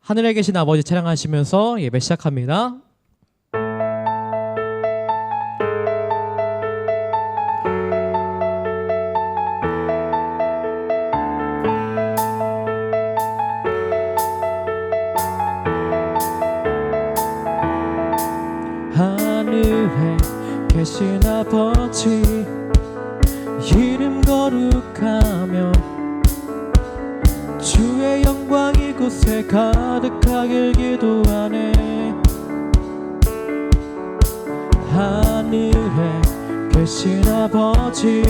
하늘에 계신 아버지 찬양하시면서 예배 시작합니다. 하늘에 계신 아버지 이름 거룩하며 주의 영광 이곳에 가득하길 기도하네. 하늘에 계신 아버지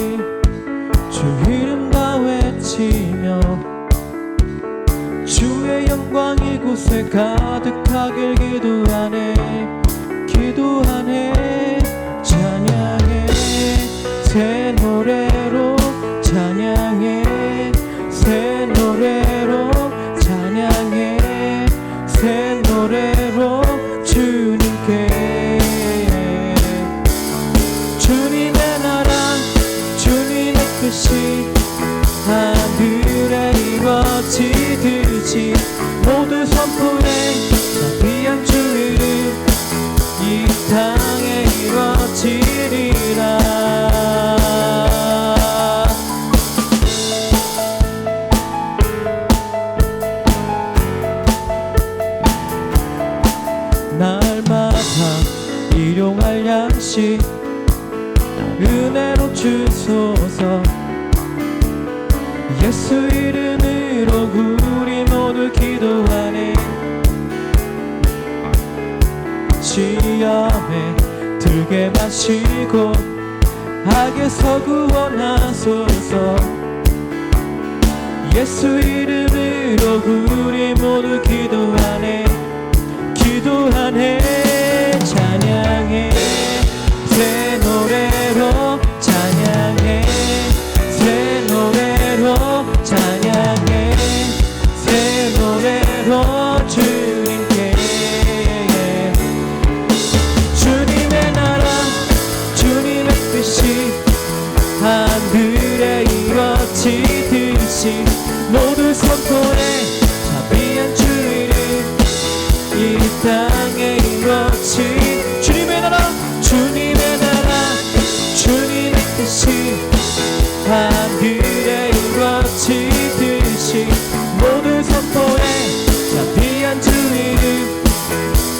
주 이름 다 외치며 주의 영광 이곳에 가득하길 기도하네. 찬양해 새 노래로 찬양해 새 노래로 찬양해 새 노래로 주님께. 주님의 나라 주님의 뜻이 하늘에 이루어지듯이 모두 선포해 자비한 주 이름 이 땅에 이루어지리라. 날마다 일용할 양식 은혜로 주소서. 예수 이름으로 우리 모두 기도하네. 시험에 들게 마시고 악에서 구원하소서. 예수 이름으로 우리 모두 기도하네. 찬양해 새 노래로 찬양해 새 노래로 찬양해 새 노래로 주님께. 주님의 나라 주님의 뜻이 하늘에 이루어지듯이 모두 선포해 자비한 주 이름 이 땅에 이루어지. 주님의 나라 주님의 뜻이 하늘에 이루어지듯이 모두 선포해 자비한 주 이름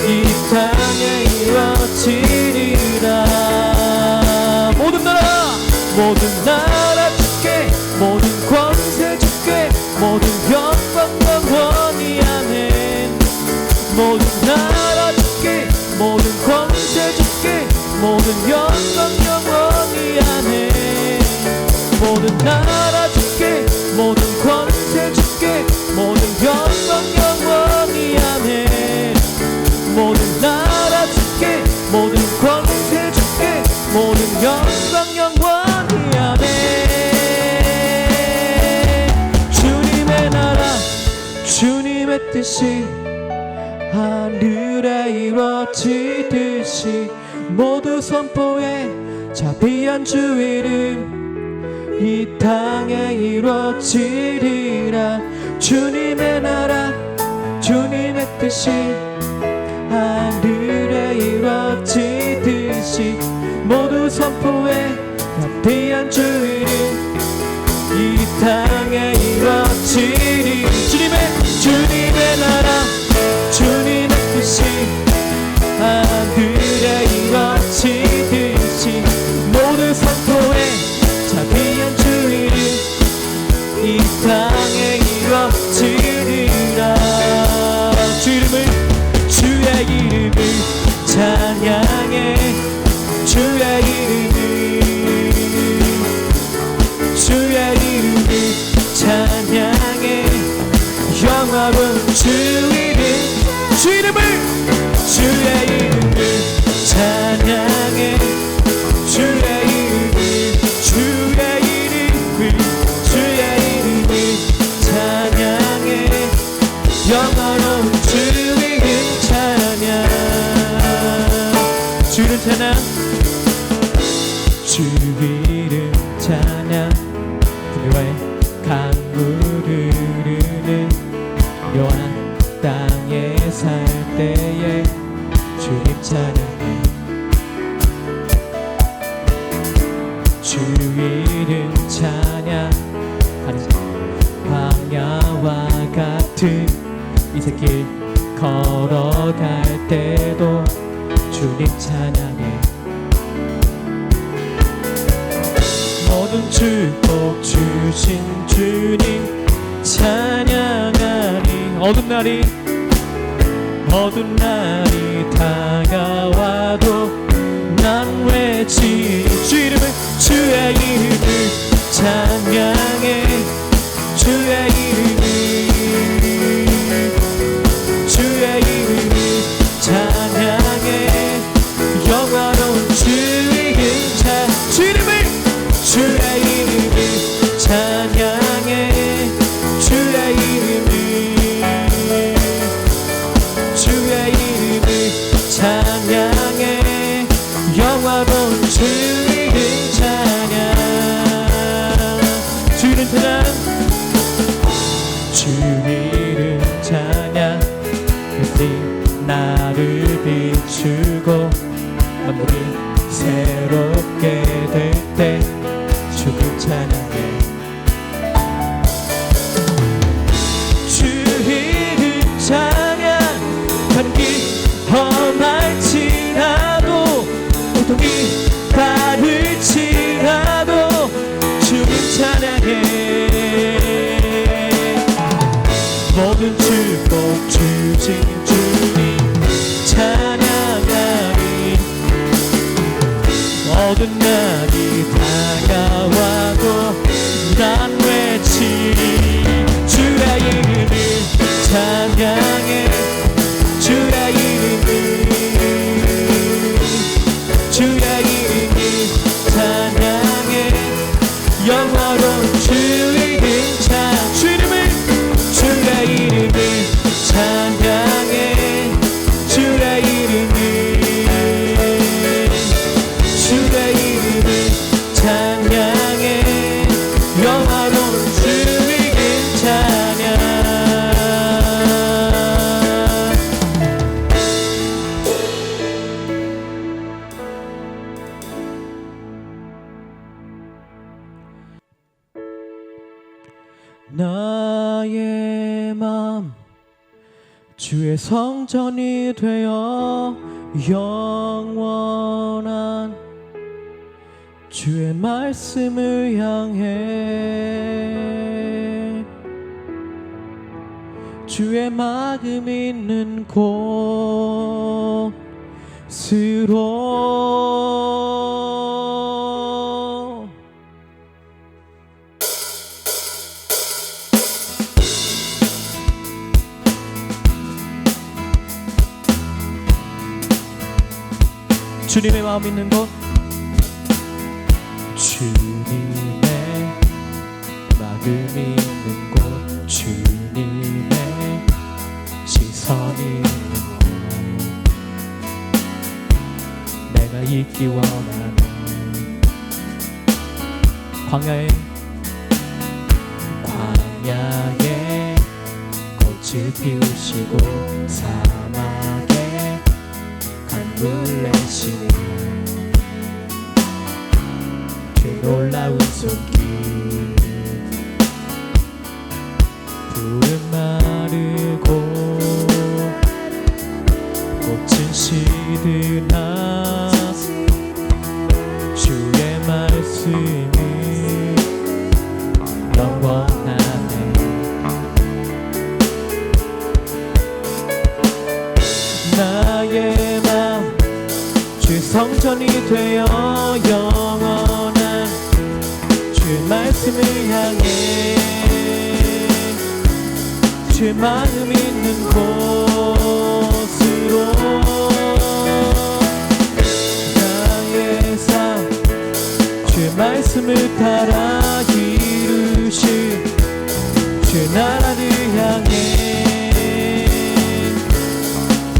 이 땅에 이루어지리라. 모든 나라 주께 모든 권세 주께 모든 영광 영원히 아멘. 모든 나라 주께 모든 권세 주께 모든 영광 영원히 아멘. 모든 나라 주께 모든 권세 주께 모든 영광 영원히 아멘. 모든 나라 주께 모든 권세 주께 모든 영광 영원히 아멘. 주님의 나라 주님의 뜻이 하늘에 이루어지듯이 모두 선포해 자비한 주 이름 이 땅에 이루어지리라. 주님의 나라 주님의 뜻이 하늘에 이루어지듯이 모두 선포해 자비한 주 이름 이 땅에 이루어지리. 주님의 나라 주님의 뜻이 하늘에 이루어지듯이 모두 선포해 자비한 주 이름 이 땅에 이루어지리라. 주의 이름을 찬양해 주의 이름을 찬양해 영화로운 주 이름을 찬양해 주의 이름을 찬양해 영화로운 주 이름 찬양. 주 이름 찬양 주 이름 찬양. 풍요의 강물을 흐르는 묘한 땅 같은 이새길 걸어갈 때도 주님 찬양해. 모든 축복 주신 주님 찬양하니. 어두운 날이 다가와도 난 외치 주의 이름을 찬양해. 주의 이름을 찬양해. 영화로운 주의 이름을 찬양해. 주의 이름을 찬양해. 영화로운 주의 이름 찬양. 주의 이름 찬양. 주의 이름 찬양. 나를 비추고 만물이 새롭게 될 때 주님 찬양해. 주의 이름 찬양. 가는 길 험할지라도 고통이 다를지라도 주님 찬양해. 모든 축복 주신 주님 찬양하니. 어두운 날이 다가와도 난 외치 주의 이름을 찬양해. 주의 이름을 찬양해. 영원한 주의 이름 주의 이름을 찬양해. 주의 이름을 찬양해. 영원한 주의 이름 찬양. 나의 맘 주의 성전이 되어 영원한 주의 말씀을 향해 주의 마음 있는 곳으로 주님의 마음 있는 곳. 주님의 마음 있는 곳. 주님의 시선이 있는 곳. 내가 있기 원하는 광야에 꽃을 피우시고 사막에 강물 내시는 그 놀라운 손길. 푸른 마르고 꽃은 시드나 주의 말씀을 영원하네. 나의 맘 주 성전이 되어 영원한 주의 말씀을 향해 주의 마음 있는 곳으로 나의 삶 주의 말씀을 따라 이루신 주의 나라를 향해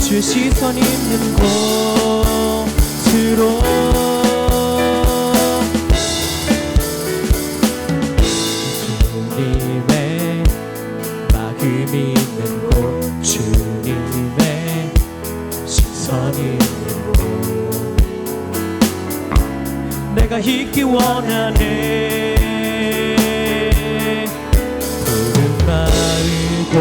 주의 시선 있는 곳으로 주님의 마음 있는 곳 주님의 시선 있는 곳 내가 있기 원하네. 푸른 마르고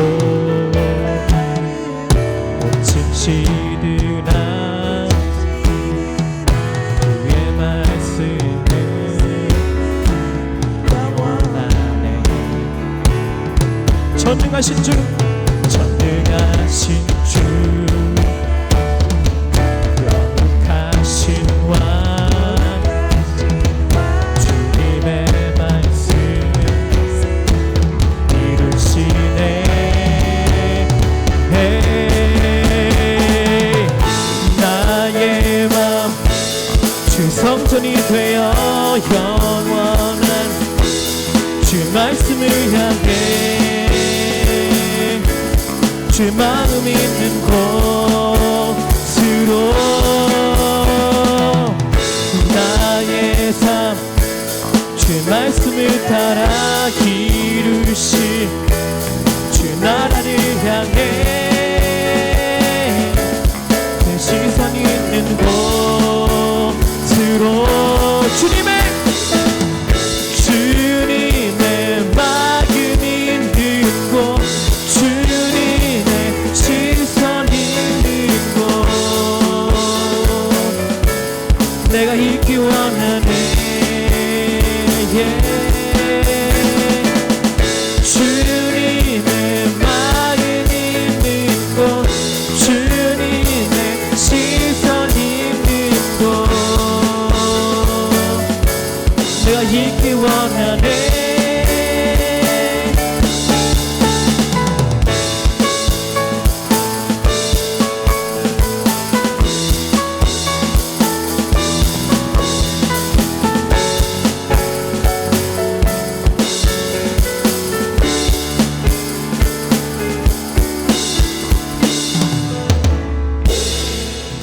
주의 마음 있는 곳으로 나의 삶 주의 말씀을 따라 이루실 주의 나라를 향해 내 시선 있는 곳으로 주님의 마음 있는 곳 주님의 시선 있는 곳 내가 있기 원하네 주님의 마음 있는 곳 주님의 시선 있는 곳 내가 있기 원하네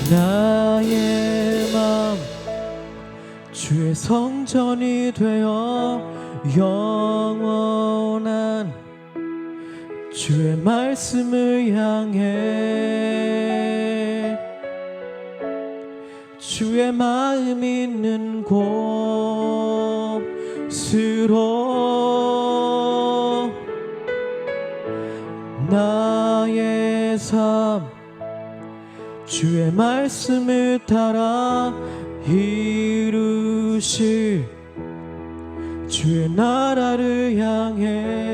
나의 맘 주의 성전이 되어 영원한 주의 말씀을 향해 주의 마음 있는 곳으로 나의 삶 주의 말씀을 따라 이루실 주의 나라를 향해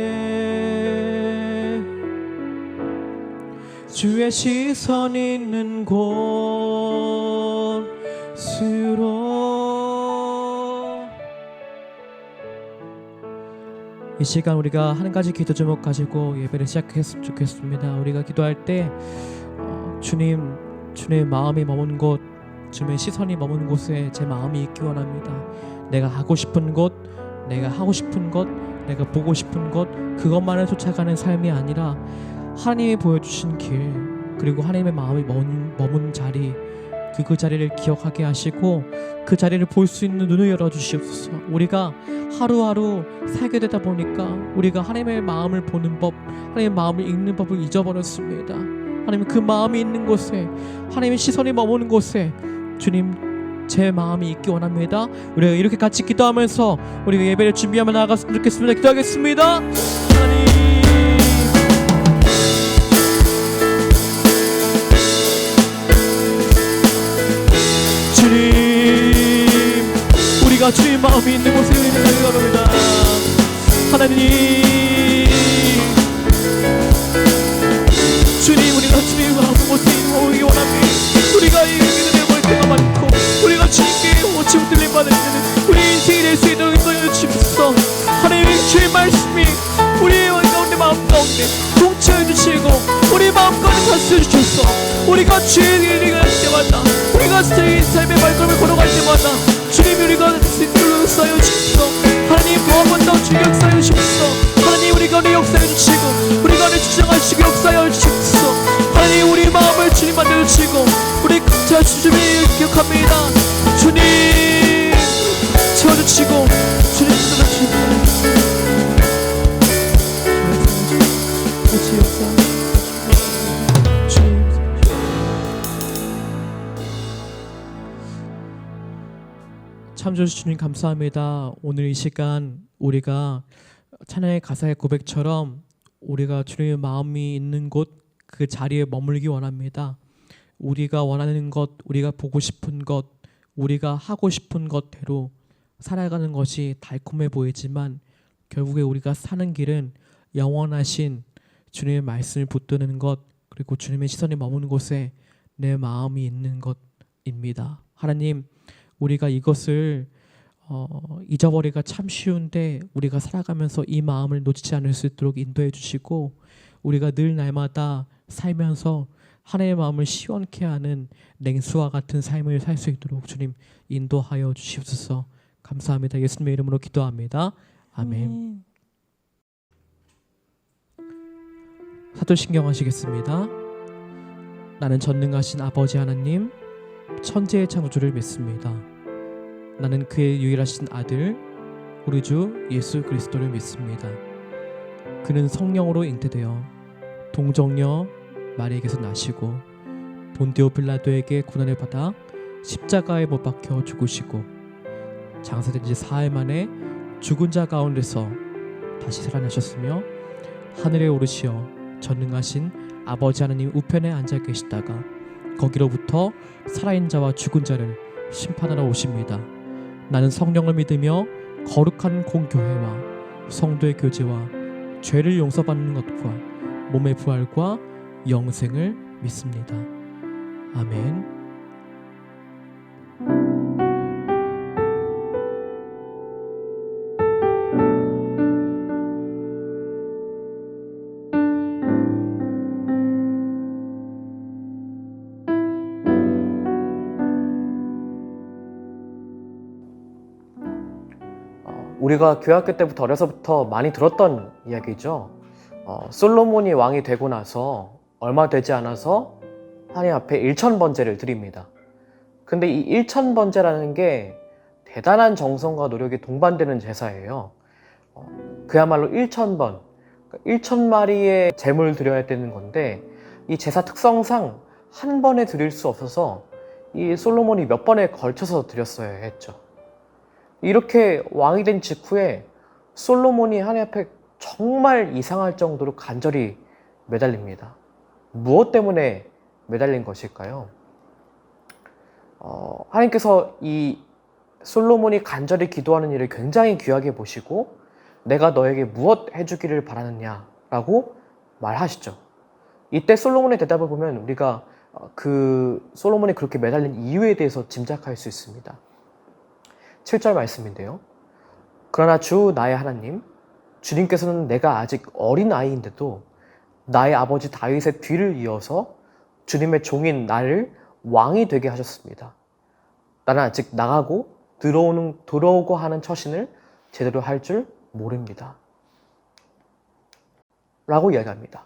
주의 시선 있는 곳으로 이 시간 우리가 한 가지 기도 제목 가지고 예배를 시작했으면 좋겠습니다. 우리가 기도할 때 주님의 마음이 머문 곳 주님의 시선이 머문 곳에 제 마음이 있기 원합니다. 내가 하고 싶은 것 내가 하고 싶은 것 내가 보고 싶은 것 그것만을 쫓아가는 삶이 아니라 하나님이 보여주신 길 그리고 하나님의 마음이 머문 자리 그 자리를 기억하게 하시고 그 자리를 볼 수 있는 눈을 열어주시옵소서. 우리가 하루하루 살게 되다 보니까 우리가 하나님의 마음을 보는 법 하나님의 마음을 읽는 법을 잊어버렸습니다. 하나님 그 마음이 있는 곳에 하나님의 시선이 머무는 곳에 주님 제 마음이 있기 원합니다. 우리가 이렇게 같이 기도하면서 우리가 예배를 준비하며 나아갔으면 좋겠습니다. 기도하겠습니다. 하나님 주님 우리가 주의 마음이 있는 곳에 은혜를 원합니다. 하나님 주님 우리가 주의 마음 곳에 오기 원합니다. 우리가 이 은혜를 볼 때가 많고 우리가 주님께 오치 흔들림 받을 때는 우리 인생이 될 수 있도록 인도해 주시옵소서. 하나님 주의 말씀이 우리의 가운데 마음 가운데 통치해 주시고 우리 마음 가운데 다스려 주셔서 우리가 주의 일을 할 때마다 우리가 주의 삶의 발걸음을 걸어갈 때마다 주님 우리가 둘러싸여 주시옵소서. 하나님 무엇보다 주의 역사해 주시옵소서. 하나님 우리 가운데 역사해 주시고 우리 가운데 주장하시고 역사해 주시옵소서. 하나님 우리 마음을 주님 만들어 주시고 우리 자 주님을 기억합니다. 주님 채워주시고 주님 만들어주시고 주의 역사 참조해 주님 감사합니다. 오늘 이 시간 우리가 찬양의 가사의 고백처럼 우리가 주님의 마음이 있는 곳 그 자리에 머물기 원합니다. 우리가 원하는 것, 우리가 보고 싶은 것, 우리가 하고 싶은 것대로 살아가는 것이 달콤해 보이지만 결국에 우리가 사는 길은 영원하신 주님의 말씀을 붙드는 것 그리고 주님의 시선이 머무는 곳에 내 마음이 있는 것입니다. 하나님 우리가 이것을 잊어버리기가 참 쉬운데 우리가 살아가면서 이 마음을 놓치지 않을 수 있도록 인도해 주시고 우리가 늘 날마다 살면서 하나님의 마음을 시원케 하는 냉수와 같은 삶을 살 수 있도록 주님 인도하여 주시옵소서. 감사합니다. 예수님의 이름으로 기도합니다. 아멘. 사도신경 하시겠습니다. 나는 전능하신 아버지 하나님, 천지의 창조주를 믿습니다. 나는 그의 유일하신 아들, 우리 주 예수 그리스도를 믿습니다. 그는 성령으로 잉태되어 동정녀 마리에게서 나시고 본디오 빌라도에게 고난을 받아 십자가에 못 박혀 죽으시고 장사된 지 4일 만에 죽은 자 가운데서 다시 살아나셨으며 하늘에 오르시어 전능하신 아버지 하나님 우편에 앉아 계시다가 거기로부터 살아있는 자와 죽은 자를 심판하러 오십니다. 나는 성령을 믿으며 거룩한 공교회와 성도의 교제와 죄를 용서받는 것과 몸의 부활과 영생을 믿습니다. 아멘. 우리가 교회학교 때부터 어려서부터 많이 들었던 이야기죠. 솔로몬이 왕이 되고 나서 얼마 되지 않아서 하나님 앞에 1000번제를 드립니다. 근데 이 1000번제라는 게 대단한 정성과 노력이 동반되는 제사예요. 그야말로 1000번, 1000마리의 제물을 드려야 되는 건데 이 제사 특성상 한 번에 드릴 수 없어서 이 솔로몬이 몇 번에 걸쳐서 드렸어야 했죠. 이렇게 왕이 된 직후에 솔로몬이 하나님 앞에 정말 이상할 정도로 간절히 매달립니다. 무엇 때문에 매달린 것일까요? 하나님께서 이 솔로몬이 간절히 기도하는 일을 굉장히 귀하게 보시고 내가 너에게 무엇 해주기를 바라느냐 라고 말하시죠. 이때 솔로몬의 대답을 보면 우리가 그 솔로몬이 그렇게 매달린 이유에 대해서 짐작할 수 있습니다. 7절 말씀인데요. 그러나 주 나의 하나님, 주님께서는 내가 아직 어린 아이인데도 나의 아버지 다윗의 뒤를 이어서 주님의 종인 나를 왕이 되게 하셨습니다. 나는 아직 나가고 들어오고 하는 처신을 제대로 할 줄 모릅니다. 라고 이야기합니다.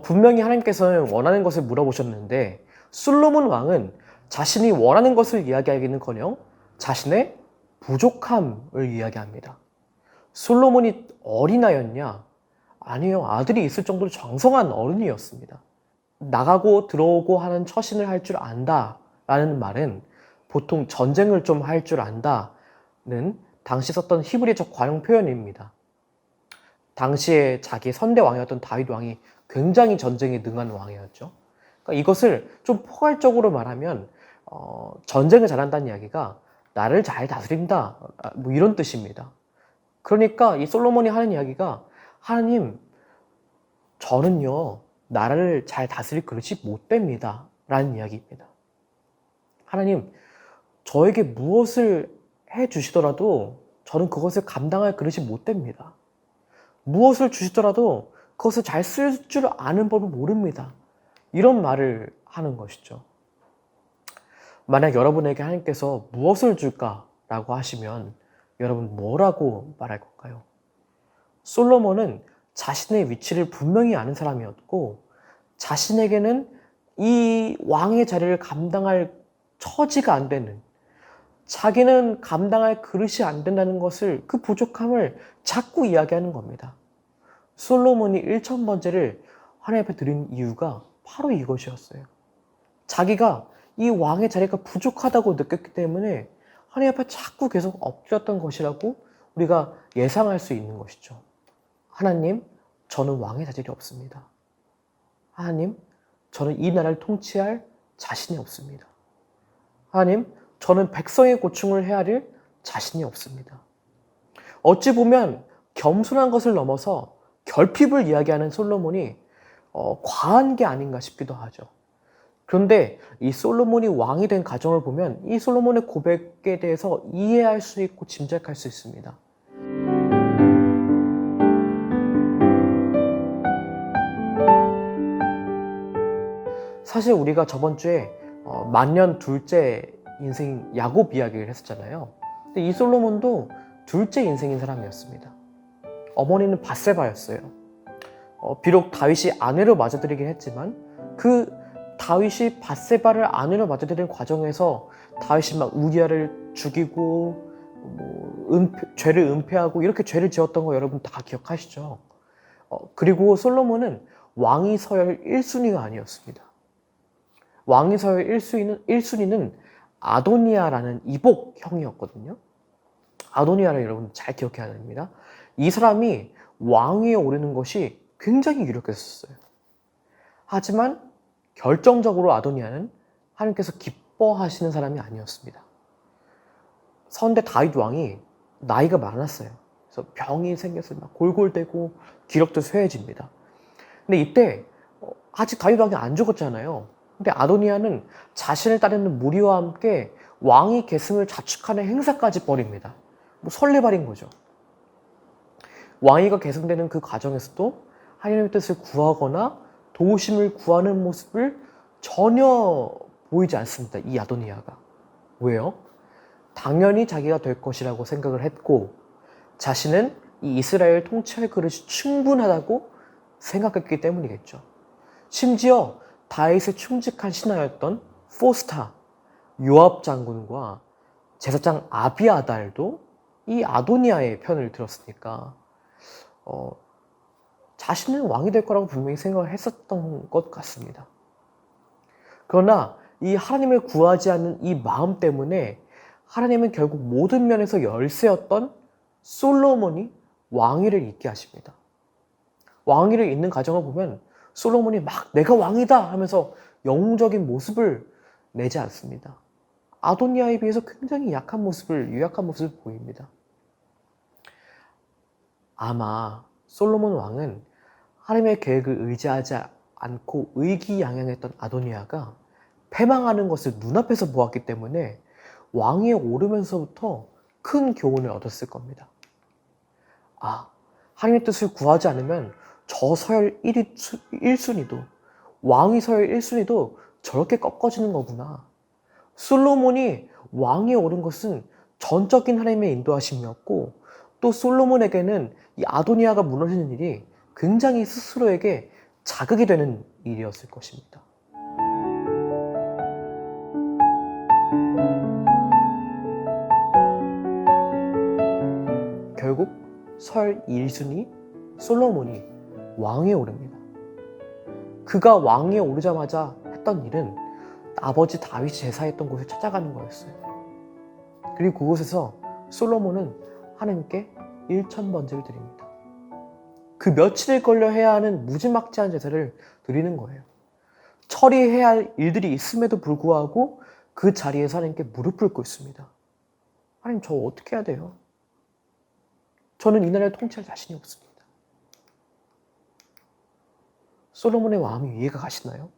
분명히 하나님께서는 원하는 것을 물어보셨는데 솔로몬 왕은 자신이 원하는 것을 이야기하기는커녕 자신의 부족함을 이야기합니다. 솔로몬이 어린아이였냐? 아니요. 아들이 있을 정도로 장성한 어른이었습니다. 나가고 들어오고 하는 처신을 할 줄 안다 라는 말은 보통 전쟁을 좀 할 줄 안다는 당시 썼던 히브리적 관용 표현입니다. 당시에 자기 선대 왕이었던 다윗 왕이 굉장히 전쟁에 능한 왕이었죠. 그러니까 이것을 좀 포괄적으로 말하면 전쟁을 잘한다는 이야기가 나를 잘 다스린다 뭐 이런 뜻입니다. 그러니까 이 솔로몬이 하는 이야기가 하나님 저는요 나라를 잘 다스릴 그릇이 못 됩니다 라는 이야기입니다. 하나님 저에게 무엇을 해 주시더라도 저는 그것을 감당할 그릇이 못 됩니다. 무엇을 주시더라도 그것을 잘 쓸 줄 아는 법을 모릅니다. 이런 말을 하는 것이죠. 만약 여러분에게 하나님께서 무엇을 줄까라고 하시면 여러분 뭐라고 말할 건가요? 솔로몬은 자신의 위치를 분명히 아는 사람이었고 자신에게는 이 왕의 자리를 감당할 처지가 안 되는 자기는 감당할 그릇이 안 된다는 것을 그 부족함을 자꾸 이야기하는 겁니다. 솔로몬이 1000번제를 하나님 앞에 드린 이유가 바로 이것이었어요. 자기가 이 왕의 자리가 부족하다고 느꼈기 때문에 하나님 앞에 자꾸 계속 엎드렸던 것이라고 우리가 예상할 수 있는 것이죠. 하나님, 저는 왕의 자질이 없습니다. 하나님, 저는 이 나라를 통치할 자신이 없습니다. 하나님, 저는 백성의 고충을 헤아릴 자신이 없습니다. 어찌 보면 겸손한 것을 넘어서 결핍을 이야기하는 솔로몬이 과한 게 아닌가 싶기도 하죠. 그런데 이 솔로몬이 왕이 된 과정을 보면 이 솔로몬의 고백에 대해서 이해할 수 있고 짐작할 수 있습니다. 사실 우리가 저번 주에 만년 둘째 인생 야곱 이야기를 했었잖아요. 근데 이 솔로몬도 둘째 인생인 사람이었습니다. 어머니는 밧세바였어요. 비록 다윗이 아내로 맞아들이긴 했지만 그 다윗이 밧세바를 아내로 맞아들이는 과정에서 다윗이 막 우리아를 죽이고 죄를 은폐하고 이렇게 죄를 지었던 거 여러분 다 기억하시죠? 그리고 솔로몬은 왕위 서열 1순위가 아니었습니다. 왕위 서열 1순위는 아도니아라는 이복 형이었거든요. 아도니아를 여러분 잘 기억해야 됩니다. 이 사람이 왕위에 오르는 것이 굉장히 유력했었어요. 하지만 결정적으로 아도니아는 하나님께서 기뻐하시는 사람이 아니었습니다. 선대 다윗 왕이 나이가 많았어요. 그래서 병이 생겨서 막 골골대고 기력도 쇠해집니다. 근데 이때 아직 다윗 왕이 안 죽었잖아요. 근데 아도니아는 자신을 따르는 무리와 함께 왕위 계승을 자축하는 행사까지 벌입니다. 설레발인 거죠. 왕위가 계승되는 그 과정에서도 하나님의 뜻을 구하거나 도우심을 구하는 모습을 전혀 보이지 않습니다. 이 아도니아가. 왜요? 당연히 자기가 될 것이라고 생각을 했고 자신은 이 이스라엘 통치할 그릇이 충분하다고 생각했기 때문이겠죠. 심지어 다윗의 충직한 신하였던 포스타, 요압 장군과 제사장 아비아달도 이 아도니아의 편을 들었으니까 자신은 왕이 될 거라고 분명히 생각을 했었던 것 같습니다. 그러나 이 하나님을 구하지 않는 이 마음 때문에 하나님은 결국 모든 면에서 열세였던 솔로몬이 왕위를 잇게 하십니다. 왕위를 잇는 과정을 보면 솔로몬이 막 내가 왕이다 하면서 영웅적인 모습을 내지 않습니다. 아도니아에 비해서 굉장히 유약한 모습을 보입니다. 아마 솔로몬 왕은 하나님의 계획을 의지하지 않고 의기양양했던 아도니아가 패망하는 것을 눈앞에서 보았기 때문에 왕위에 오르면서부터 큰 교훈을 얻었을 겁니다. 하나님의 뜻을 구하지 않으면 저 서열 1순위도 왕위 서열 1순위도 저렇게 꺾어지는 거구나. 솔로몬이 왕위에 오른 것은 전적인 하나님의 인도하심이었고 또 솔로몬에게는 이 아도니아가 무너지는 일이 굉장히 스스로에게 자극이 되는 일이었을 것입니다. 결국 설 1순위 솔로몬이 왕위에 오릅니다. 그가 왕위에 오르자마자 했던 일은 아버지 다윗이 제사했던 곳을 찾아가는 거였어요. 그리고 그곳에서 솔로몬은 하나님께 1000번제를 드립니다. 그 며칠을 걸려 해야 하는 무지막지한 제사를 드리는 거예요. 처리해야 할 일들이 있음에도 불구하고 그 자리에서 하나님께 무릎을 꿇고 있습니다. 하나님, 저 어떻게 해야 돼요? 저는 이 나라를 통치할 자신이 없습니다. 솔로몬의 마음이 이해가 가시나요?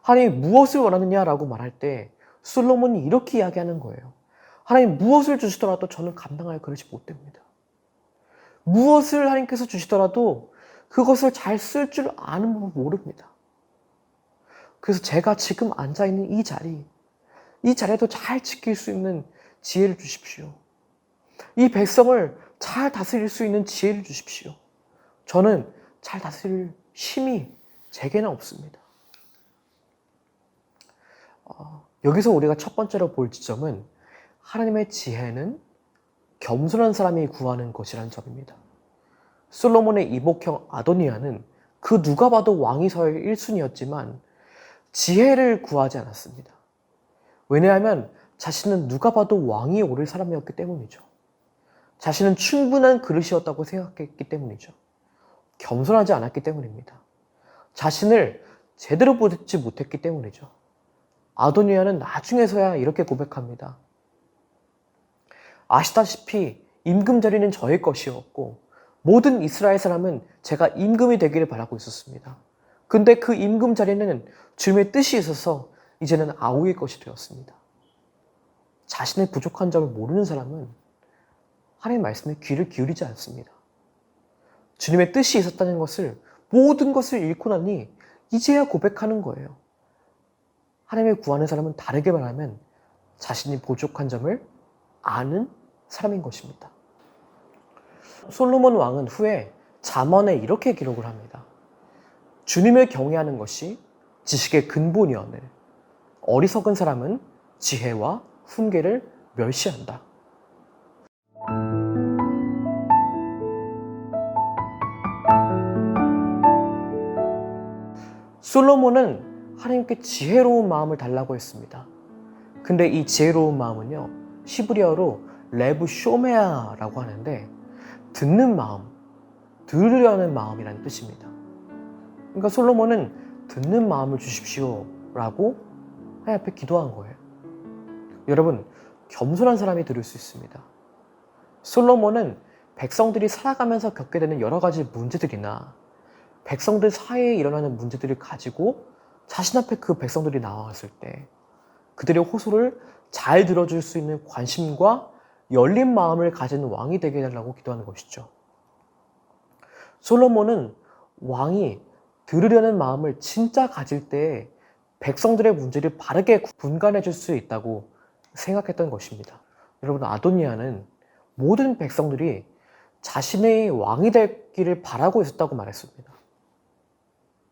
하나님 무엇을 원하느냐라고 말할 때 솔로몬이 이렇게 이야기하는 거예요. 하나님 무엇을 주시더라도 저는 감당할 그릇이 못 됩니다. 무엇을 하나님께서 주시더라도 그것을 잘 쓸 줄 아는 법을 모릅니다. 그래서 제가 지금 앉아있는 이 자리에도 잘 지킬 수 있는 지혜를 주십시오. 이 백성을 잘 다스릴 수 있는 지혜를 주십시오. 저는 잘 다스릴 힘이 제게는 없습니다. 여기서 우리가 첫 번째로 볼 지점은 하나님의 지혜는 겸손한 사람이 구하는 것이라는 점입니다. 솔로몬의 이복형 아도니아는 그 누가 봐도 왕위 서열 1순위였지만 지혜를 구하지 않았습니다. 왜냐하면 자신은 누가 봐도 왕위에 오를 사람이었기 때문이죠. 자신은 충분한 그릇이었다고 생각했기 때문이죠. 겸손하지 않았기 때문입니다. 자신을 제대로 보지 못했기 때문이죠. 아도니아는 나중에서야 이렇게 고백합니다. 아시다시피 임금 자리는 저의 것이었고 모든 이스라엘 사람은 제가 임금이 되기를 바라고 있었습니다. 근데 그 임금 자리는 주님의 뜻이 있어서 이제는 아우의 것이 되었습니다. 자신의 부족한 점을 모르는 사람은 하나님의 말씀에 귀를 기울이지 않습니다. 주님의 뜻이 있었다는 것을 모든 것을 잃고 나니 이제야 고백하는 거예요. 하나님을 구하는 사람은 다르게 말하면 자신이 부족한 점을 아는 사람인 것입니다. 솔로몬 왕은 후에 잠언에 이렇게 기록을 합니다. 주님을 경외하는 것이 지식의 근본이오늘 어리석은 사람은 지혜와 훈계를 멸시한다. 솔로몬은 하나님께 지혜로운 마음을 달라고 했습니다. 근데 이 지혜로운 마음은요, 히브리어로 레브 쇼메아라고 하는데 듣는 마음, 들으려는 마음이라는 뜻입니다. 그러니까 솔로몬은 듣는 마음을 주십시오 라고 하나님 앞에 기도한 거예요. 여러분, 겸손한 사람이 들을 수 있습니다. 솔로몬은 백성들이 살아가면서 겪게 되는 여러 가지 문제들이나 백성들 사이에 일어나는 문제들을 가지고 자신 앞에 그 백성들이 나왔을 때 그들의 호소를 잘 들어줄 수 있는 관심과 열린 마음을 가진 왕이 되게 해달라고 기도하는 것이죠. 솔로몬은 왕이 들으려는 마음을 진짜 가질 때 백성들의 문제를 바르게 분간해 줄 수 있다고 생각했던 것입니다. 여러분, 아도니아는 모든 백성들이 자신의 왕이 되기를 바라고 있었다고 말했습니다.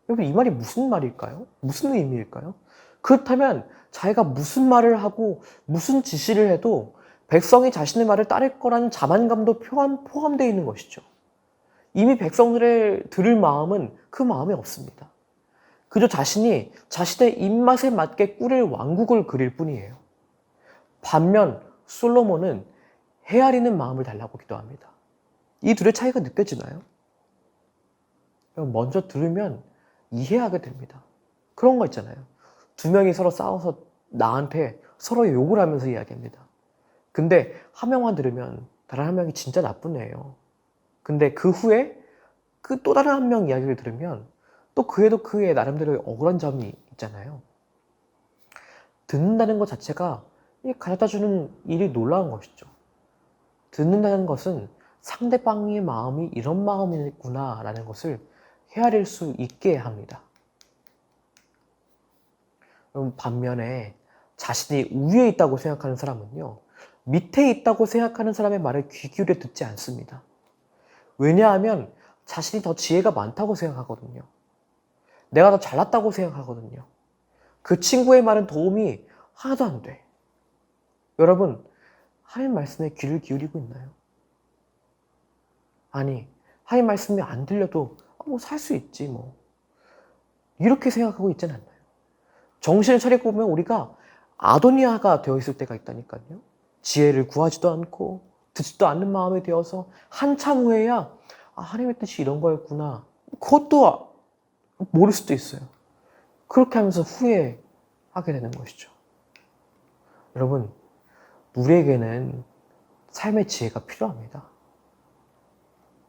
여러분, 이 말이 무슨 말일까요? 무슨 의미일까요? 그렇다면 자기가 무슨 말을 하고 무슨 지시를 해도 백성이 자신의 말을 따를 거라는 자만감도 포함되어 있는 것이죠. 이미 백성들의 들을 마음은 그 마음이 없습니다. 그저 자신이 자신의 입맛에 맞게 꾸릴 왕국을 그릴 뿐이에요. 반면 솔로몬은 헤아리는 마음을 달라고 기도합니다. 이 둘의 차이가 느껴지나요? 먼저 들으면 이해하게 됩니다. 그런 거 있잖아요. 두 명이 서로 싸워서 나한테 서로 욕을 하면서 이야기합니다. 근데 한 명만 들으면 다른 한 명이 진짜 나쁜 애예요. 근데 그 후에 그 또 다른 한 명 이야기를 들으면 또 그애도 그의 나름대로의 억울한 점이 있잖아요. 듣는다는 것 자체가 가져다 주는 일이 놀라운 것이죠. 듣는다는 것은 상대방의 마음이 이런 마음이구나 라는 것을 헤아릴 수 있게 합니다. 반면에 자신이 우위에 있다고 생각하는 사람은요, 밑에 있다고 생각하는 사람의 말을 귀 기울여 듣지 않습니다. 왜냐하면 자신이 더 지혜가 많다고 생각하거든요. 내가 더 잘났다고 생각하거든요. 그 친구의 말은 도움이 하나도 안 돼. 여러분, 하나님 말씀에 귀를 기울이고 있나요? 아니, 하나님 말씀이 안 들려도 살 수 있지 뭐. 이렇게 생각하고 있지는 않나요? 정신을 차리고 보면 우리가 아도니아가 되어 있을 때가 있다니까요. 지혜를 구하지도 않고 듣지도 않는 마음이 되어서 한참 후에야 하나님의 뜻이 이런 거였구나. 그것도 모를 수도 있어요. 그렇게 하면서 후회하게 되는 것이죠. 여러분, 우리에게는 삶의 지혜가 필요합니다.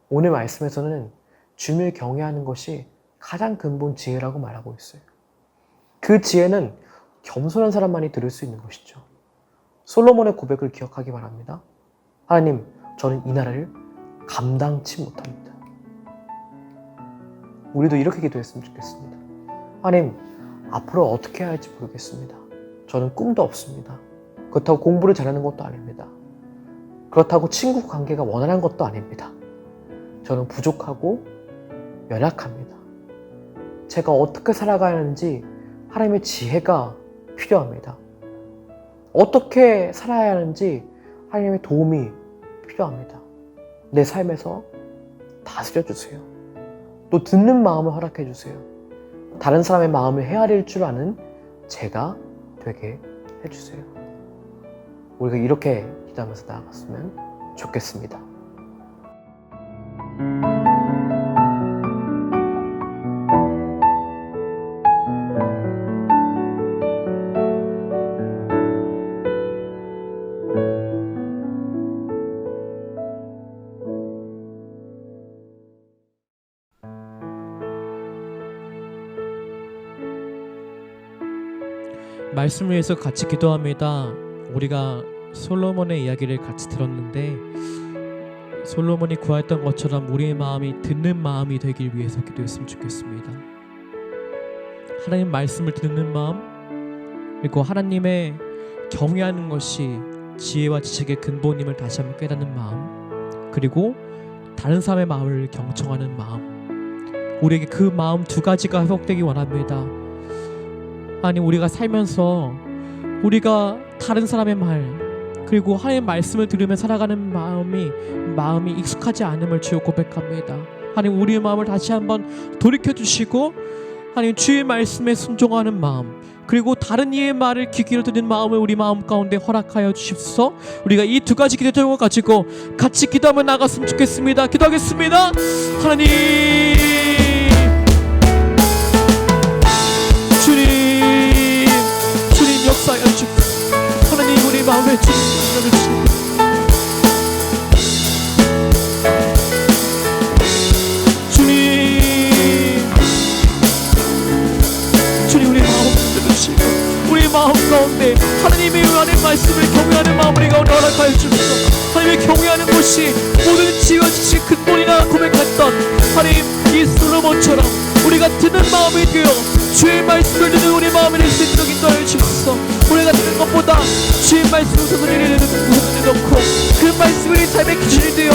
오늘 말씀에서는 주님을 경외하는 것이 가장 근본 지혜라고 말하고 있어요. 그 지혜는 겸손한 사람만이 들을 수 있는 것이죠. 솔로몬의 고백을 기억하기 바랍니다. 하나님, 저는 이 나라를 감당치 못합니다. 우리도 이렇게 기도했으면 좋겠습니다. 하나님, 앞으로 어떻게 해야 할지 모르겠습니다. 저는 꿈도 없습니다. 그렇다고 공부를 잘하는 것도 아닙니다. 그렇다고 친구 관계가 원활한 것도 아닙니다. 저는 부족하고 연약합니다. 제가 어떻게 살아가야 하는지 하나님의 지혜가 필요합니다. 어떻게 살아야 하는지 하나님의 도움이 필요합니다. 내 삶에서 다스려 주세요. 또 듣는 마음을 허락해 주세요. 다른 사람의 마음을 헤아릴 줄 아는 제가 되게 해주세요. 우리가 이렇게 기도하면서 나아갔으면 좋겠습니다. 말씀을 위해서 같이 기도합니다. 우리가 솔로몬의 이야기를 같이 들었는데 솔로몬이 구했던 것처럼 우리의 마음이 듣는 마음이 되길 위해서 기도했으면 좋겠습니다. 하나님 말씀을 듣는 마음, 그리고 하나님의 경외하는 것이 지혜와 지식의 근본임을 다시 한번 깨닫는 마음, 그리고 다른 사람의 마음을 경청하는 마음, 우리에게 그 마음 두 가지가 회복되기 원합니다. 아니, 우리가 살면서 우리가 다른 사람의 말 그리고 하나님의 말씀을 들으며 살아가는 마음이 익숙하지 않음을 주여 고백합니다. 하나님, 우리의 마음을 다시 한번 돌이켜주시고 하나님, 주의 말씀에 순종하는 마음 그리고 다른 이의 말을 귀 기울여 듣는 마음을 우리 마음 가운데 허락하여 주십시오. 우리가 이 두 가지 기도 제목을 가지고 같이 기도하며 나갔으면 좋겠습니다. 기도하겠습니다. 하나님, 주님 역사하여 주십시오. 하나님, 우리 마음에 주님 역사하여 주십시오. 우리 마음 가운데 하나님의 의하는 말씀을 경외하는 마음을 가운데 허락하여 주옵소서. 하나님의 경외하는 것이 모든 지혜와 지식 근본이라 고백했던 하나님 이 솔로몬처럼 우리가 듣는 마음이 되어 주의 말씀을 듣는 우리 마음이 될 수 있도록 인도하여 주옵소서. 우리가 듣는 것보다 주의 말씀을 우선을 놓고 그 말씀이 우리 삶의 기준이 되어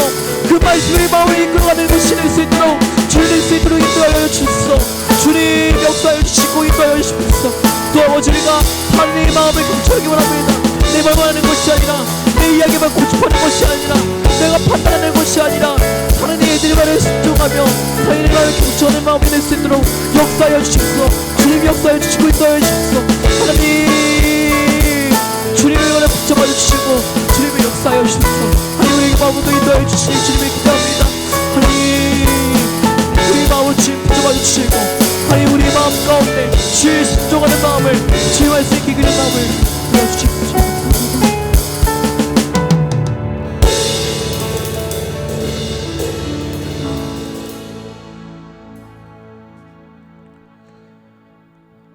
그 말씀이 우리 마음을 이끌어가는 것이 될 수 있도록 주의 될 수 있도록 인도하여 주옵소서. 주님 역사하여 주시고 인도하여 주옵소서. 또 아버지, 우리가 하나님의 마음을 경청하기 원합니다. 내 말만 하는 것이 아니라 내 이야기만 고집하는 것이 아니라 내가 판단하는 것이 아니라 하나님의 말을 순종하며 하나님의 말을 경청하는 마음이 될 수 있도록 역사하여 주시옵소서. 주님 역사하여 주시고 인도하여 주시옵소서. 하나님, 주님의 말을 붙잡아 주시고 주님의 역사하여 주시옵소서. 하나님, 우리의 마음도 인도하여 주시니 주님의 기도합니다. 하나님, 우리의 마음을 주님 붙잡아 주시고 하나님, 우리의 마음 가운데 주의 순종하는 마음을, 주의 말씀에 귀 기울이는 마음을 보여주십시오.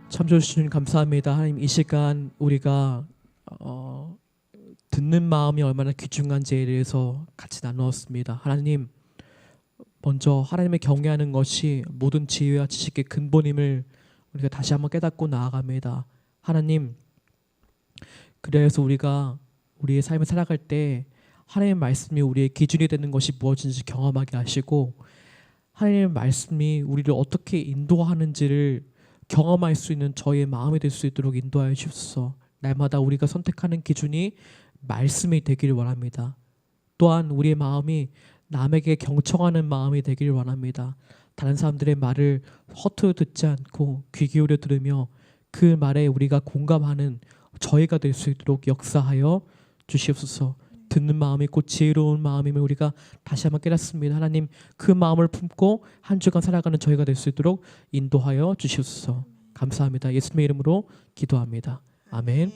참 좋으신 주님 감사합니다. 하나님, 이 시간 우리가 듣는 마음이 얼마나 귀중한지에 대해서 같이 나누었습니다. 하나님, 먼저 하나님을 경외하는 것이 모든 지혜와 지식의 근본임을 우리가 다시 한번 깨닫고 나아갑니다. 하나님, 그래서 우리가 우리의 삶을 살아갈 때 하나님의 말씀이 우리의 기준이 되는 것이 무엇인지 경험하게 하시고 하나님의 말씀이 우리를 어떻게 인도하는지를 경험할 수 있는 저희의 마음이 될 수 있도록 인도하여 주옵소서. 날마다 우리가 선택하는 기준이 말씀이 되기를 원합니다. 또한 우리의 마음이 남에게 경청하는 마음이 되기를 원합니다. 다른 사람들의 말을 허투루 듣지 않고 귀 기울여 들으며 그 말에 우리가 공감하는 저희가 될 수 있도록 역사하여 주시옵소서. 듣는 마음이 곧 지혜로운 마음임을 우리가 다시 한번 깨닫습니다. 하나님, 그 마음을 품고 한 주간 살아가는 저희가 될 수 있도록 인도하여 주시옵소서. 감사합니다. 예수님의 이름으로 기도합니다. 아멘.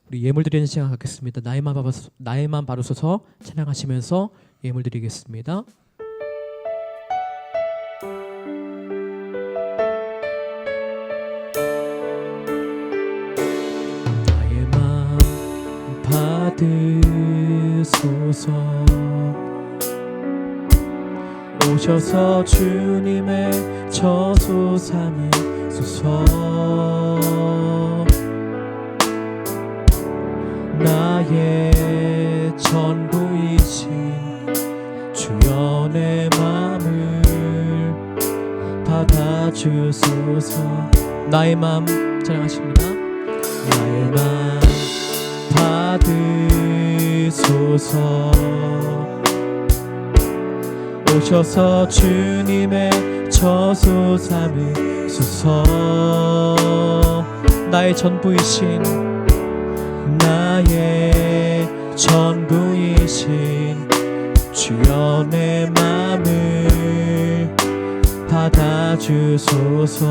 우리 예물 드리는 시간 갖겠습니다. 나에만 바로 서서 찬양하시면서 예물 드리겠습니다. 나에만 받으소서. 오셔서 주님의 저소 삼으소서. 나의 전부이신 주여 내 맘을 받아주소서. 나의 맘 찬양하십니다. 나의 맘 받으소서. 오셔서 주님의 저소 삼으소서. 나의 전부이신 나의 전부이신 주여 내 맘을 받아주소서.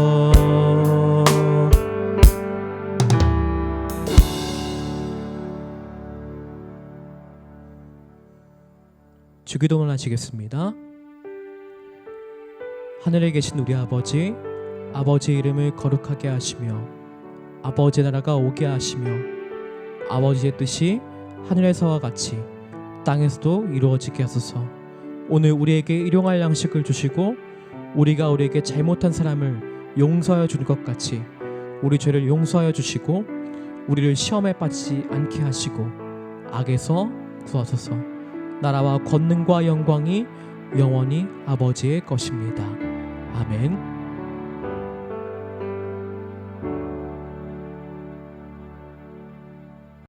주기도문 하시겠습니다. 하늘에 계신 우리 아버지, 아버지의 이름을 거룩하게 하시며 아버지의 나라가 오게 하시며 아버지의 뜻이 하늘에서와 같이 땅에서도 이루어지게 하소서. 오늘 우리에게 일용할 양식을 주시고 우리가 우리에게 잘못한 사람을 용서하여 준 것 같이 우리 죄를 용서하여 주시고 우리를 시험에 빠지지 않게 하시고 악에서 구하소서. 나라와 권능과 영광이 영원히 아버지의 것입니다. 아멘.